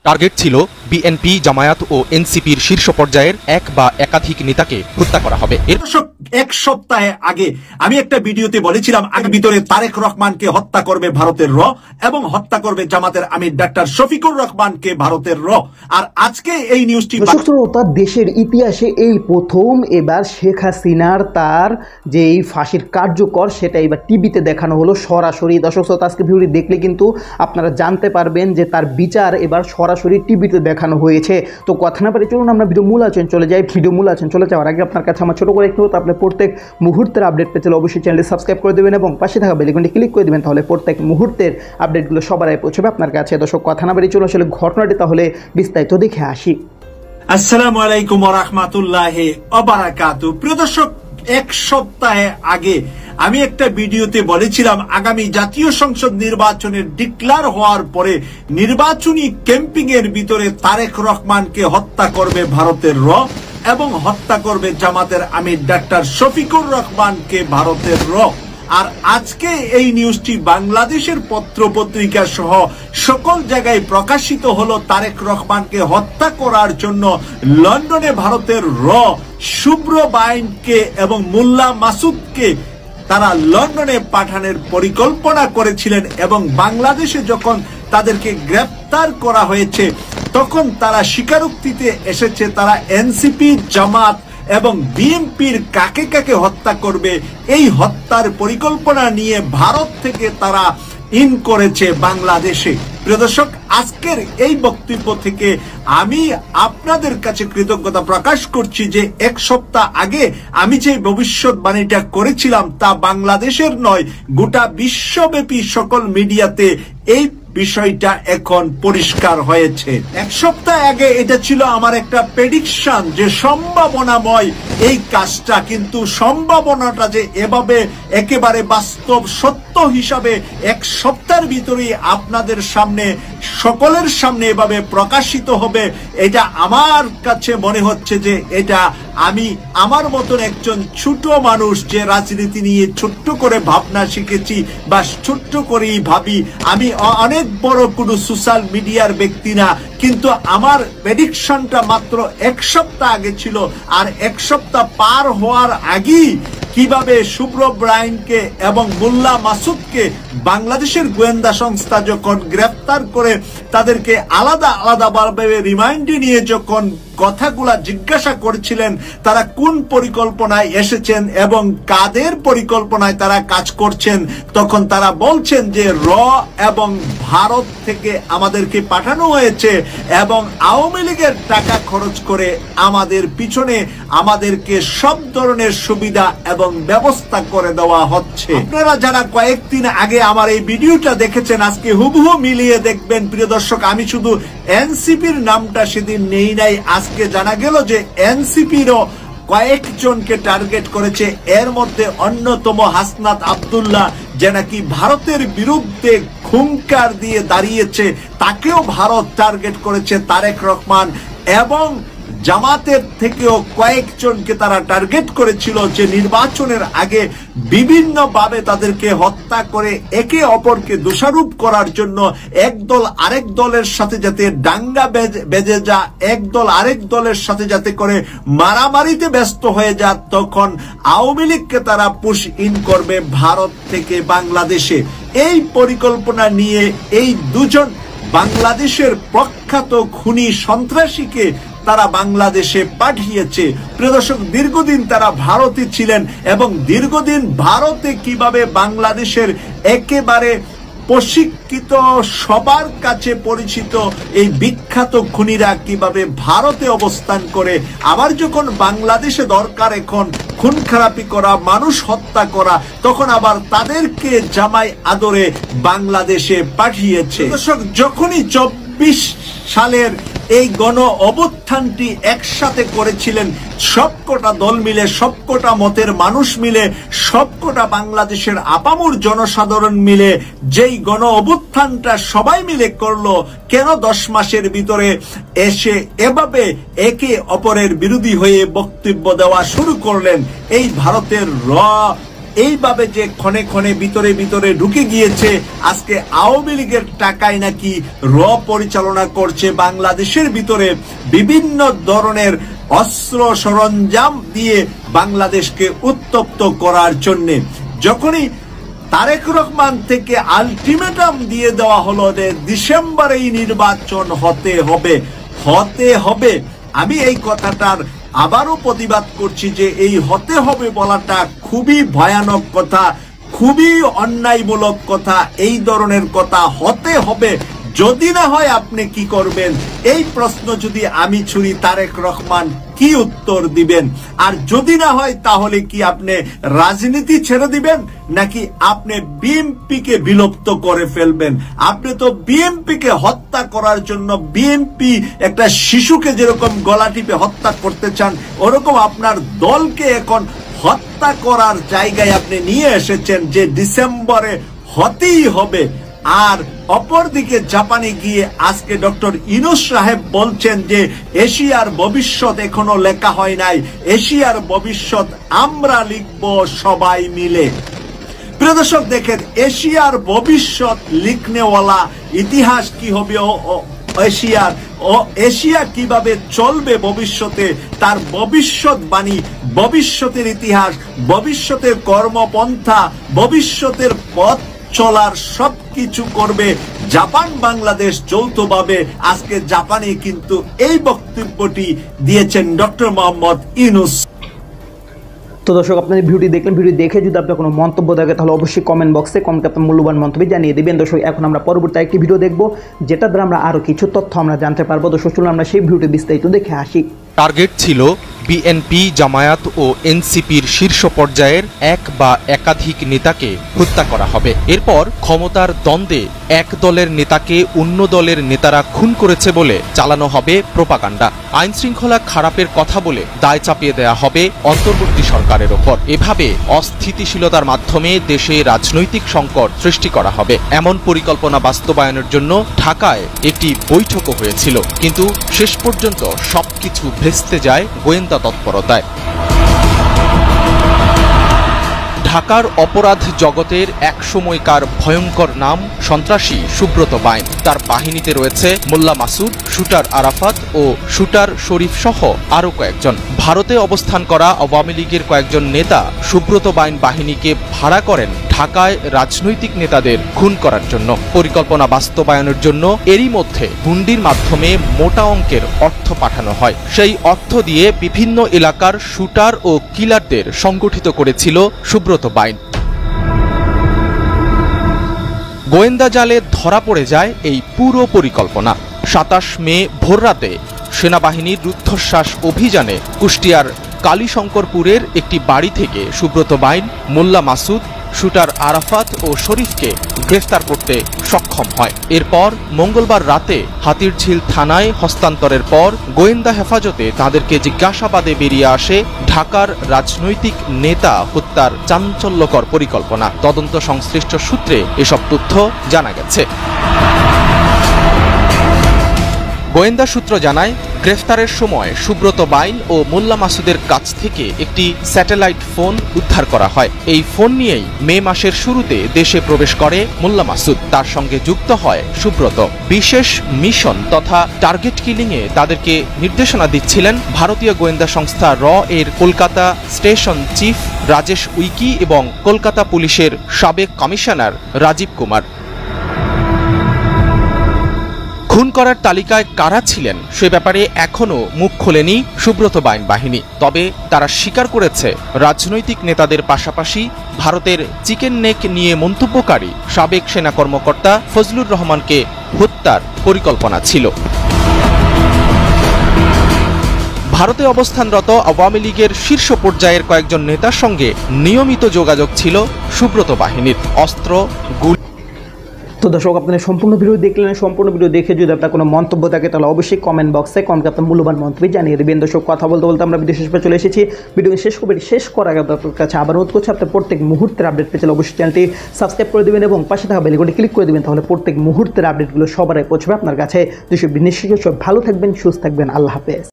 Target ছিল BNP, Jamaat ও এনসিপির শীর্ষ পর্যায়ের এক বা একাধিক নেতাকে হত্যা করা হবে। এক সপ্তাহে আগে আমি একটা ভিডিওতে বলেছিলাম আগে ভিতরে তারেক রহমানকে হত্যা করবে ভারতের র এবং হত্যা করবে জামাতের আমির ডাক্তার শফিকুর রহমানকে ভারতের র। আর আজকে এই নিউজটি দেশের ইতিহাসে এই প্রথম এবার শেখ হাসিনার তার যে এই ফাঁসির কার্যকর সেটা এবার টিভিতে দেখানো হলো সরাসরি। দর্শক শ্রোতা, আজকে ভিডিওটি দেখলে কিন্তু আপনারা জানতে পারবেন যে তার বিচার এবার সরাসরি টিভিতে দেখানো হয়েছে। তো কথা না পারে চলুন আমরা ভিডিও মূল আলোচনা চলে যাই। ভিডিও মূল আলোচনা চলে যাওয়ার আগে আপনার কাছে আমার ছোট করে একটু হতো, আপনি প্রত্যেক মুহূর্তের আপডেট পেতে অবশ্যই চ্যানেলটি সাবস্ক্রাইব করে দেবেন এবং পাশে থাকা বেল আইকনটি ক্লিক করে দেবেন, তাহলে প্রত্যেক মুহূর্তের আপডেটগুলো সবার আগে পৌঁছবে আপনার কাছে। দর্শক কথা না পারে চলুন আসলে ঘটনাটি তাহলে বিস্তারিত দেখে আসি। আসসালামু আলাইকুম ওয়া রাহমাতুল্লাহি ওয়া বারাকাতুহু। প্রিয় দর্শক, এক সপ্তাহে আগে আমি একটা ভিডিওতে বলেছিলাম আগামী জাতীয় সংসদ নির্বাচনের ডিক্লার হওয়ার পরে নির্বাচনী ক্যাম্পিং এর ভিতরে তারেক রহমানকে হত্যা করবে ভারতের র এবং হত্যা করবে জামাতের আমির ডাক্তার শফিকুর রহমানকে ভারতের র। আর আজকে এই নিউজটি বাংলাদেশের পত্র পত্রিকা সহ সকল জায়গায় প্রকাশিত হলো। তারেক রহমানকে হত্যা করার জন্য লন্ডনে ভারতের র শুভ্র বাইনকে এবং মোল্লা মাসুদকে তারা লন্ডনে পাঠানোর পরিকল্পনা করেছিলেন এবং বাংলাদেশে যখন তাদেরকে গ্রেফতার করা হয়েছে তখন তারা স্বীকারোক্তিতে এসেছে তারা এনসিপি, জামাত এবং বিএনপির কাকে কাকে হত্যা করবে এই হত্যার পরিকল্পনা নিয়ে ভারত থেকে তারা ইন করেছে বাংলাদেশে। প্রিয় দর্শক, আজকের এই বক্তব্য থেকে আমি আপনাদের কাছে কৃতজ্ঞতা প্রকাশ করছি যে এক সপ্তাহ আগে আমি যে ভবিষ্যৎবাণীটা করেছিলাম তা বাংলাদেশের নয়, গোটা বিশ্বব্যাপী সকল মিডিয়াতে এই বিষয়টা এখন পরিষ্কার হয়েছে। এক সপ্তাহ আগে এটা ছিল আমার একটা প্রেডিকশন যে সম্ভাবনাময় এই কাজটা, কিন্তু সম্ভাবনাটা যে এভাবে একেবারে বাস্তব সত্য হিসাবে এক সপ্তাহের ভিতরেই আপনাদের সামনে সকলের সামনে এভাবে প্রকাশিত হবে, এটা আমার কাছে মনে হচ্ছে যে এটা আমি আমার মতন একজন ছোট মানুষ যে রাজনীতি নিয়ে ছোট্ট করে ভাবনা শিখেছি বা ছোট্ট করেই ভাবি, আমি অনেক বড় কোনো সোশ্যাল মিডিয়ার ব্যক্তি না, কিন্তু আমার প্রেডিকশনটা মাত্র এক সপ্তাহ আগে ছিল। আর এক সপ্তাহ পার হওয়ার আগেই কিভাবে শুভ্র ব্রাইনকে এবং মোল্লা মাসুদকে বাংলাদেশের গোয়েন্দা সংস্থা যখন গ্রেফতার করে তাদেরকে আলাদা আলাদা ভাবে রিমাইন্ডে নিয়ে যখন কথাগুলা জিজ্ঞাসা করছিলেন তারা কোন পরিকল্পনায় এসেছেন এবং কাদের পরিকল্পনায় তারা কাজ করছেন, তখন তারা বলছেন যে র এবং ভারত থেকে আমাদেরকে পাঠানো হয়েছে এবং আওয়ামী লীগের টাকা খরচ করে আমাদের পিছনে আমাদেরকে সব ধরনের সুবিধা এবং ব্যবস্থা করে দেওয়া হচ্ছে। আপনারা যারা কয়েকদিন আগে আমার এই ভিডিওটা দেখেছেন আজকে হুবহু মিলিয়ে দেখবেন। প্রিয় দর্শক, আমি শুধু এনসিপির নামটা সেদিন নেই নাই, আজকে জানা গেল যে এনসিপিরও কয়েকজনকে টার্গেট করেছে। এর মধ্যে অন্যতম হাসনাত আব্দুল্লাহ, যে নাকি ভারতের বিরুদ্ধে হুঙ্কার দিয়ে দাঁড়িয়েছে, তাকেও ভারত টার্গেট করেছে তারেক রহমান, এবং জামাতের থেকেও কয়েকজনকে তারা টার্গেট করেছিল যে নির্বাচনের আগে বিভিন্ন ভাবে তাদেরকে হত্যা করে একে অপরকে দোষারোপ করার জন্য এক দল আরেক দলের সাথে যাতে দাঙ্গা বেজে যা, এক দল আরেক দলের সাথে যাতে করে মারামারিতে ব্যস্ত হয়ে যা, তখন আওয়ামী লীগকে তারা পুশ ইন করবে ভারত থেকে বাংলাদেশে। এই পরিকল্পনা নিয়ে এই দুজন বাংলাদেশের প্রখ্যাত খুনি সন্ত্রাসীকে তারা বাংলাদেশে পাঠিয়েছে। প্রিয় দর্শক, দীর্ঘদিন তারা ভারতে ছিলেন এবং দীর্ঘদিন ভারতে কিভাবে বাংলাদেশের একেবারে প্রশিক্ষিত সবার কাছে পরিচিত এই বিখ্যাত খুনিরা কিভাবে ভারতে অবস্থান করে আবার যখন বাংলাদেশে দরকার এখন খুন খারাপি করা, মানুষ হত্যা করা, তখন আবার তাদেরকে জামাই আদরে বাংলাদেশে পাঠিয়েছে। দর্শক, যখনই 24 সালের এই গণ অভ্যুত্থানটি একসাথে করেছিলেন সবকটা দল মিলে, সবকটা মতের মানুষ মিলে, সবকটা বাংলাদেশের আপামর জনসাধারণ মিলে যেই গণ অভ্যুত্থানটা সবাই মিলে করলো, কেন 10 মাসের ভিতরে এসে এভাবে একে অপরের বিরোধী হয়ে বক্তব্য দেওয়া শুরু করলেন এই ভারতের র এইভাবে যে ক্ষণে ক্ষণে ভিতরে ভিতরে ঢুকে গিয়েছে, আজকে আওয়ামী লীগের টাকায় নাকি র পরিচালনা করছে বাংলাদেশের ভিতরে বিভিন্ন ধরনের অস্ত্র সরঞ্জাম দিয়ে বাংলাদেশকে উত্তপ্ত করার জন্য। যখনই তারেক রহমান থেকে আলটিমেটাম দিয়ে দেওয়া হলো যে ডিসেম্বরেই নির্বাচন হতে হবে, আমি এই কথাটার আবারও প্রতিবাদ করছি যে এই হতে হবে বলাটা খুবই ভয়ানক কথা, খুবই অন্যায়মূলক কথা। এই ধরনের কথা হতে হবে, যদি না হয় আপনি কি করবেন? এই প্রশ্ন যদি আমি ছুড়ি, তারেক রহমান কি উত্তর দিবেন? আর যদি না হয় তাহলে কি আপনি রাজনীতি ছেড়ে দিবেন, নাকি আপনি বিএনপিকে বিলুপ্ত করে ফেলবেন? আপনি তো বিএনপিকে হত্যা করার জন্য, বিএনপি একটা শিশুকে যেরকম গলা টিপে হত্যা করতে চান, ওরকম আপনার দলকে এখন হত্যা করার জায়গায় আপনি নিয়ে এসেছেন যে ডিসেম্বরে হতেই হবে। আর অপরদিকে জাপানে গিয়ে আজকে ডক্টর ইউনূস সাহেব বলছেন যে এশিয়ার ভবিষ্যৎ এখনো লেখা হয় নাই, এশিয়ার ভবিষ্যৎ আমরা লিখব সবাই মিলে। প্রিয় দর্শক দেখেন, এশিয়ার ভবিষ্যৎ লিখনেওয়ালা ইতিহাস কি হবে এশিয়া কিভাবে চলবে ভবিষ্যতে, তার ভবিষ্যৎবাণী, ভবিষ্যতের ইতিহাস, ভবিষ্যতের কর্মপন্থা, ভবিষ্যতের পথ চলার সবকিছু করবে জাপান বাংলাদেশ যৌথভাবে। আজকে জাপানে কিন্তু এই বক্তব্যটি দিয়েছেন ডক্টর মোহাম্মদ ইউনূস। তো দর্শক, আপনাদের ভিডিও দেখলেন, ভিডিও দেখে যদি আপনার কোনো মন্তব্য থাকে তাহলে অবশ্যই কমেন্ট বক্সে কমেন্টে আপনার মূল্যবান মন্তব্য জানিয়ে দেবেন। দর্শক, এখন আমরা পরবর্তী একটি ভিডিও দেখব, যেটা দ্বারা আমরা আরও কিছু তথ্য আমরা জানতে পারবো। দর্শক, চলুন আমরা সেই ভিডিওটি বিস্তারিত দেখে আসি। টার্গেট ছিল বিএনপি, জামায়াত ও এনসিপির শীর্ষ পর্যায়ের এক বা একাধিক নেতাকে হত্যা করা হবে। এরপর ক্ষমতার দ্বন্দ্বে এক দলের নেতাকে অন্য দলের নেতারা খুন করেছে বলে চালানো হবে প্রোপাগান্ডা। আইন শৃঙ্খলা খারাপের কথা বলে দায় চাপিয়ে দেয়া হবে অন্তর্বর্তী সরকারের ওপর। এভাবে অস্থিতিশীলতার মাধ্যমে দেশে রাজনৈতিক সংকট সৃষ্টি করা হবে, এমন পরিকল্পনা বাস্তবায়নের জন্য ঢাকায় একটি বৈঠকও হয়েছিল। কিন্তু শেষ পর্যন্ত সবকিছু ভেস্তে যায় গোয়েন্দা তৎপরতায়। ঢাকার অপরাধ জগতের এক সময়কার ভয়ঙ্কর নাম সন্ত্রাসী সুব্রত বাইন। তার বাহিনীতে রয়েছে মোল্লা মাসুদ, শুটার আরাফাত ও শুটার শরীফ সহ আরও কয়েকজন। ভারতে অবস্থান করা আওয়ামী লীগের কয়েকজন নেতা সুব্রত বাইন বাহিনীকে ভাড়া করেন ঢাকায় রাজনৈতিক নেতাদের খুন করার জন্য। পরিকল্পনা বাস্তবায়নের জন্য এরই মধ্যে হুন্ডির মাধ্যমে মোটা অঙ্কের অর্থ পাঠানো হয়। সেই অর্থ দিয়ে বিভিন্ন এলাকার শুটার ও কিলারদের সংগঠিত করেছিল সুব্রত বাইন। গোয়েন্দা জালে ধরা পড়ে যায় এই পুরো পরিকল্পনা। ২৭ মে ভোররাতে সেনাবাহিনীর রুদ্ধশ্বাস অভিযানে কুষ্টিয়ার কালীশঙ্করপুরের একটি বাড়ি থেকে সুব্রত বাইন, মোল্লা মাসুদ, শুটার আরাফাত ও শরীফকে গ্রেফতার করতে সক্ষম হয়। এরপর মঙ্গলবার রাতে হাতিরঝিল থানায় হস্তান্তরের পর গোয়েন্দা হেফাজতে তাদেরকে জিজ্ঞাসাবাদে বেরিয়ে আসে ঢাকার রাজনৈতিক নেতা হত্যার চাঞ্চল্যকর পরিকল্পনা। তদন্ত সংশ্লিষ্ট সূত্রে এসব তথ্য জানা গেছে। গোয়েন্দা সূত্র জানায়, গ্রেফতারের সময় সুব্রত বাইন ও মোল্লা মাসুদের কাছ থেকে একটি স্যাটেলাইট ফোন উদ্ধার করা হয়। এই ফোন নিয়েই মে মাসের শুরুতে দেশে প্রবেশ করে মোল্লা মাসুদ। তার সঙ্গে যুক্ত হয় সুব্রত। বিশেষ মিশন তথা টার্গেট কিলিংয়ে তাদেরকে নির্দেশনা দিচ্ছিলেন ভারতীয় গোয়েন্দা সংস্থা র এর কলকাতা স্টেশন চিফ রাজেশ উইকি এবং কলকাতা পুলিশের সাবেক কমিশনার রাজীব কুমার। খুন করার তালিকায় কারা ছিলেন সে ব্যাপারে এখনও মুখ খোলেনি সুব্রত বাইন বাহিনী। তবে তারা স্বীকার করেছে, রাজনৈতিক নেতাদের পাশাপাশি ভারতের চিকেন নেক নিয়ে মন্তব্যকারী সাবেক সেনা কর্মকর্তা ফজলুর রহমানকে হত্যার পরিকল্পনা ছিল। ভারতে অবস্থানরত আওয়ামী লীগের শীর্ষ পর্যায়ের কয়েকজন নেতার সঙ্গে নিয়মিত যোগাযোগ ছিল সুব্রত বাহিনীর। অস্ত্র, গুলি। তো দর্শক, আপনারা সম্পূর্ণ ভিডিও দেখলেন। সম্পূর্ণ ভিডিও দেখে যদি আপনার কোনো মন্তব্য থাকে তাহলে অবশ্যই কমেন্ট বক্সে কমেন্টে আপনার মূল্যবান মন্তব্য জানিয়ে দেবেন। দর্শক, কথা বলতে বলতে আমরা ভিডিও শেষ পর্যন্ত চলে এসেছি। ভিডিও শেষ করার আগে আপনার কাছে আবার অনুরোধ করছি, আপনার প্রত্যেক মুহূর্তের আপডেট পেতে অবশ্যই চ্যানেলটি সাবস্ক্রাইব করে দেবেন এবং পাশে থাকা বেল আইকনটি ক্লিক করে দেবেন। তাহলে প্রত্যেক মুহূর্তের আপডেটগুলো সবার আগে পৌঁছবে আপনার কাছে। দেশের বিদেশে ভালো থাকবেন, সুস্থ থাকবেন। আল্লাহ হাফেজ।